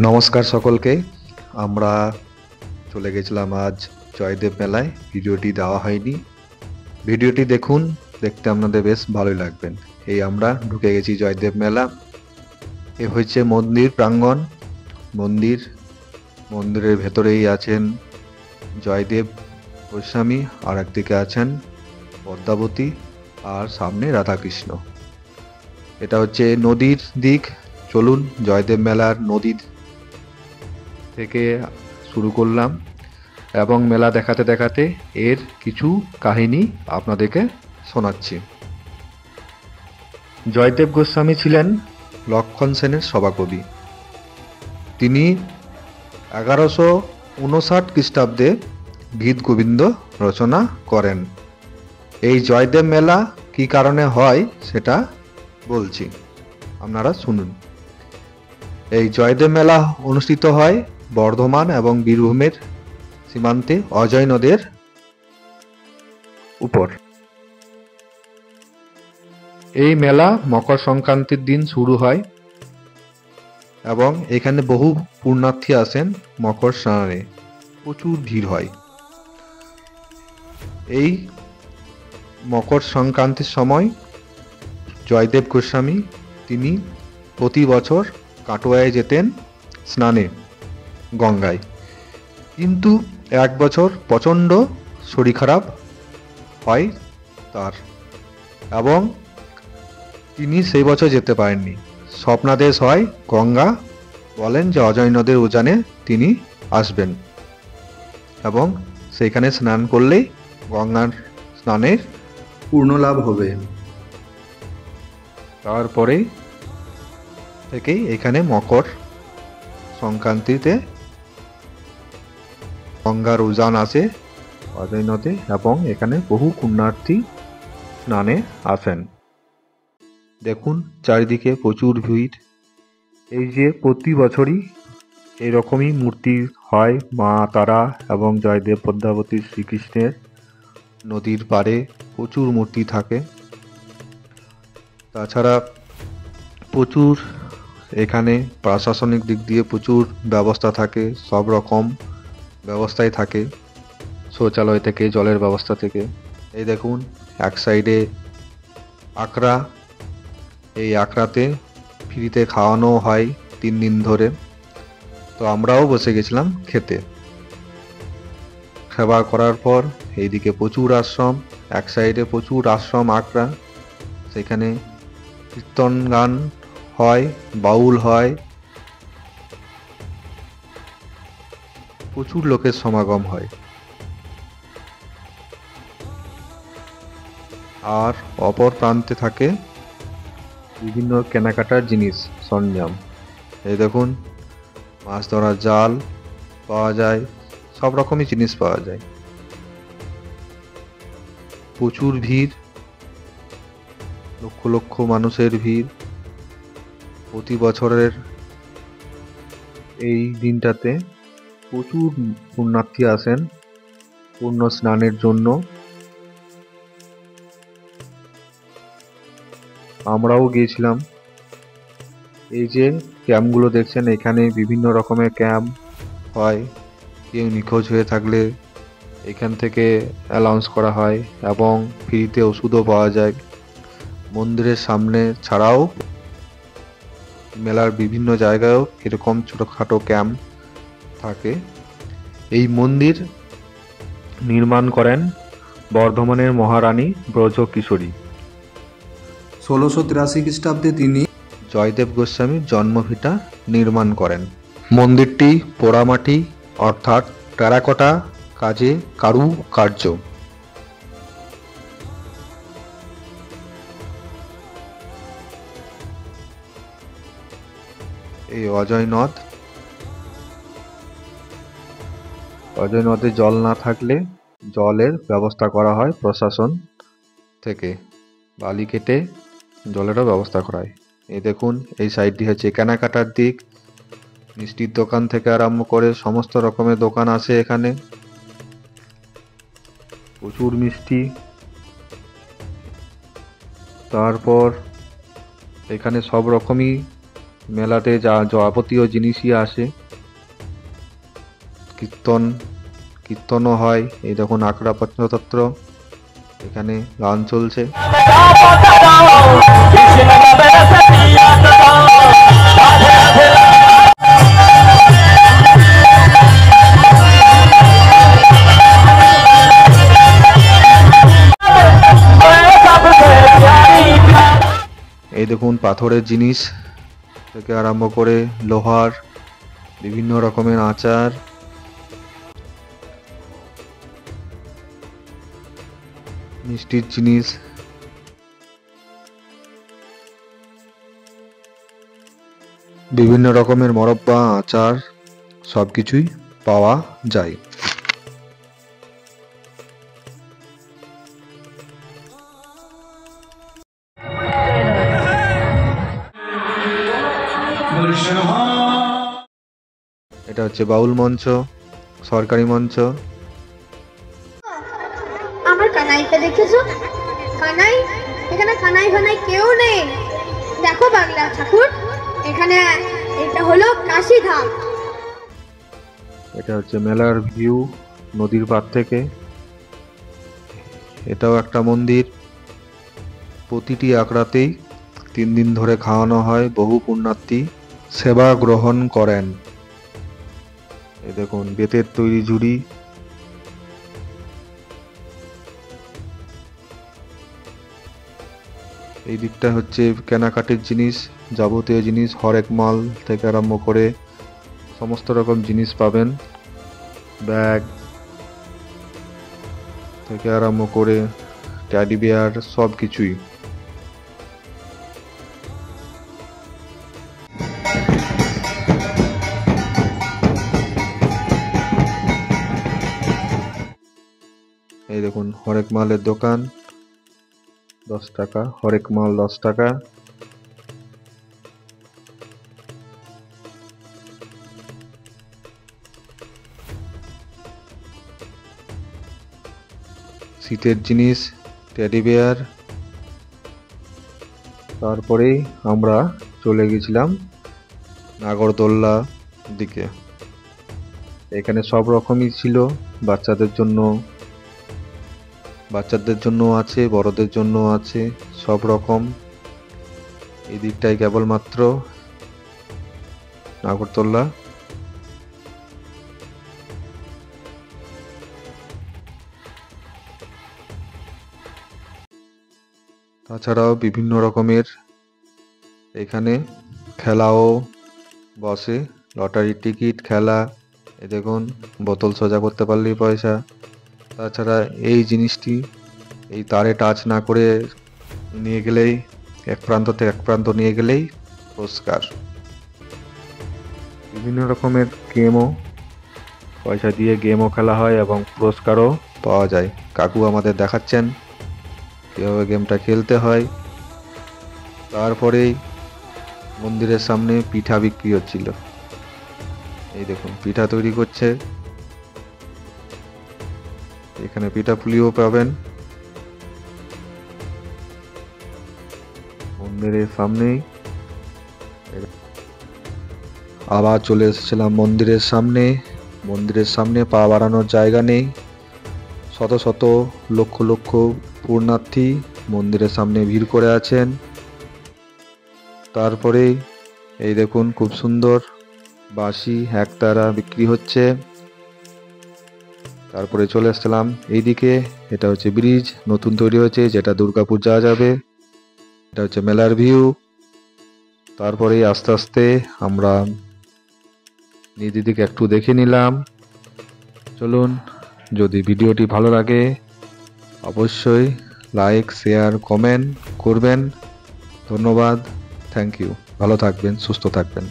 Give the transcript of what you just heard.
নমস্কার সকলকে। আমরা চলে গেছিলাম আজ জয়দেব মেলায়। ভিডিওটি দেওয়া হয়নি, ভিডিওটি দেখুন, দেখতে আপনাদের বেশ ভালোই লাগবেন। এই আমরা ঢুকে গেছি জয়দেব মেলা। এ হচ্ছে মন্দির প্রাঙ্গণ। মন্দিরের ভেতরেই আছেন জয়দেব গোস্বামী, আর একদিকে আছেন পদ্মাবতী, আর সামনে রাধাকৃষ্ণ। এটা হচ্ছে নদীর দিক। চলুন জয়দেব মেলার নদীর থেকে শুরু করলাম এবং মেলা দেখাতে দেখাতে এর কিছু কাহিনী আপনাদেরকে শোনাচ্ছি। জয়দেব গোস্বামী ছিলেন লক্ষণ সেনের সভাকবি। তিনি 1159 খ্রিস্টাব্দে গীত গোবিন্দ রচনা করেন। এই জয়দেব মেলা কি কারণে হয় সেটা বলছি, আপনারা শুনুন। এই জয়দেব মেলা অনুষ্ঠিত হয় বর্ধমান এবং বীরভূমের সীমান্তে অজয় নদের উপর। এই মেলা মকর সংক্রান্তির দিন শুরু হয় এবং এখানে বহু পুণ্যার্থী আসেন মকর স্নানে। প্রচুর ভিড় হয়। এই মকর সংক্রান্তির সময় জয়দেব গোস্বামী তিনি প্রতি বছর কাটোয়ায় যেতেন স্নানে গঙ্গায়, কিন্তু এক বছর প্রচণ্ড শরীর খারাপ হয় তার, এবং তিনি সেই বছর যেতে পারেননি। স্বপ্নাদেশ হয়, গঙ্গা বলেন যে অজয় নদের উজানে তিনি আসবেন এবং সেইখানে স্নান করলেই গঙ্গার স্নানের পূর্ণ লাভ হবে। তারপরে থেকেই এখানে মকর সংক্রান্তিতে গঙ্গার উজান আসে অজয় নদে এবং এখানে বহু পুণ্যার্থী স্নানে আসেন। দেখুন চারিদিকে প্রচুর ভিড়। এই যে প্রতি বছরই এরকমই মূর্তি হয় মা তারা এবং জয়দেব পদ্মাবতী শ্রীকৃষ্ণের নদীর পাড়ে প্রচুর মূর্তি থাকে। তাছাড়া প্রচুর এখানে প্রশাসনিক দিক দিয়ে প্রচুর ব্যবস্থা থাকে, সব রকম ব্যবস্থাই থাকে, শৌচালয় থেকে জলের ব্যবস্থা থেকে। এই দেখুন এক সাইডে আখড়া, এই আখড়াতে ফ্রিতে খাওয়ানো হয় 3 দিন ধরে। তো আমরাও বসে গেছিলাম খেতে। সেবা করার পর এইদিকে প্রচুর আশ্রম, এক সাইডে প্রচুর আশ্রম আখড়া, সেখানে কীর্তন গান হয়, বাউল হয়, প্রচুর লোকের সমাগম হয়। আর অপর প্রান্তে থাকে বিভিন্ন কেনাকাটার জিনিস সরঞ্জাম। এই দেখুন মাছ ধরার জাল পাওয়া যায়, সব রকমই জিনিস পাওয়া যায়। প্রচুর ভিড়, লক্ষ লক্ষ মানুষের ভিড় প্রতি বছরের এই দিনটাতে। প্রচুর পুণ্যার্থী আসেন পুণ্য স্নানের জন্য। আমরাও গিয়েছিলাম। এই যে ক্যাম্পগুলো দেখছেন, এখানে বিভিন্ন রকমের ক্যাম্প হয়। কেউ নিখোঁজ হয়ে থাকলে এখান থেকে অ্যালাউন্স করা হয় এবং ফ্রিতে ওষুধও পাওয়া যায়। মন্দিরের সামনে ছাড়াও মেলার বিভিন্ন জায়গায়ও এরকম ছোটোখাটো ক্যাম্প থাকে। এই মন্দির নির্মাণ করেন বর্ধমানের মহারানী ব্রজকিশোরী। 1683 খ্রিস্টাব্দে তিনি জয়দেব গোস্বামীর জন্মভিটা নির্মাণ করেন। মন্দিরটি পোড়ামাটি অর্থাৎ টেরাকোটা কাজে কারুকার্য। এই অজয় নদে জল না থাকলে জলের ব্যবস্থা করা হয় প্রশাসন থেকে, বালি কেটে জলেরও ব্যবস্থা করা হয়। এই দেখুন এই সাইডটি হচ্ছে কেনাকাটার দিক। মিষ্টির দোকান থেকে আরম্ভ করে সমস্ত রকমের দোকান আছে এখানে। প্রচুর মিষ্টি। তারপর এখানে সব রকমই মেলাতে যা যাবতীয় জিনিসই আসে, কীর্তনও হয়। এই দেখুন আখড়া পঞ্চতন্ত্র, এখানে গান চলছে। এই দেখুন পাথরের জিনিস থেকে আরম্ভ করে লোহার বিভিন্ন রকমের আচার, মিষ্টির জিনিস, বিভিন্ন রকমের মোরব্বা, আচার সবকিছুই পাওয়া যায়। এটা হচ্ছে বাউল মঞ্চ, সরকারি মঞ্চ। আমার কানাইকে দেখেছো? কানাই, এখানে কানাই ফানাই কেউ নেই। দেখো বাংলা ঠাকুর, এখানে এটা হলো কাশীধাম। এটা হচ্ছে মেলার ভিউ নদীর পাড় থেকে। এটাও একটা মন্দির। প্রতিটি আখড়াতেই 3 দিন ধরে খাওয়ানো হয়, বহু পুণ্যার্থী সেবা গ্রহণ করেন। এই দেখুন বেতের তৈরি ঝুড়ি, এই দিকটা হচ্ছে কেনাকাটির জিনিস, যাবতীয় জিনিস, হরেক মাল থেকে আরম্ভ করে সমস্ত রকম জিনিস পাবেন। ব্যাগ থেকে আরম্ভ করে ট্যাডি বিয়ার সব কিছুই। এই দেখুন হরেক মালের দোকান, 10 টাকা হরেক মাল, 10 টাকা। শীতের জিনিস, টেডি বিয়ার। তারপরেই আমরা চলে গেছিলাম নাগরদোল্লা দিকে। এখানে সব রকমই ছিল, বাচ্চাদের জন্য আছে, বড়দের জন্য আছে, সব রকম। এই দিকটাই কেবলমাত্র নাগরদোল্লা। তাছাড়াও বিভিন্ন রকমের এখানে খেলাও বসে, লটারির টিকিট, খেলা। এই দেখুন বোতল সোজা করতে পারলেই পয়সা। তাছাড়া এই জিনিসটি এই তারে টাচ না করে নিয়ে গেলেই, এক প্রান্ত থেকে এক প্রান্ত নিয়ে গেলেই পুরস্কার। বিভিন্ন রকমের গেমও, পয়সা দিয়ে গেমও খেলা হয় এবং পুরস্কারও পাওয়া যায়। কাকু আমাদের দেখাচ্ছেন কীভাবে গেমটা খেলতে হয়। তারপরেই মন্দিরের সামনে পিঠা বিক্রি হচ্ছিল। এই দেখুন পিঠা তৈরি করছে, এখানে পিঠা পুলিও পাবেন মন্দিরের সামনেই। আবার চলে এসেছিলাম মন্দিরের সামনে। মন্দিরের সামনে পা বাড়ানোর জায়গা নেই, শত শত লক্ষ লক্ষ পুণ্যার্থী মন্দিরের সামনে ভিড় করে আছেন। তারপরে এই দেখুন খুব সুন্দর বাঁশি একতারা বিক্রি হচ্ছে। তারপরে চলে আসলাম এইদিকে, এটা হচ্ছে ব্রিজ নতুন তৈরি হয়েছে, যেটা দুর্গাপুর যাওয়া যাবে। এটা হচ্ছে মেলার ভিউ। তারপরে আস্তে আস্তে আমরা নিদিদিকে একটু দেখে নিলাম। চলুন, যদি ভিডিওটি ভালো লাগে অবশ্যই লাইক, শেয়ার, কমেন্ট করবেন। ধন্যবাদ, থ্যাংক ইউ। ভালো থাকবেন, সুস্থ থাকবেন।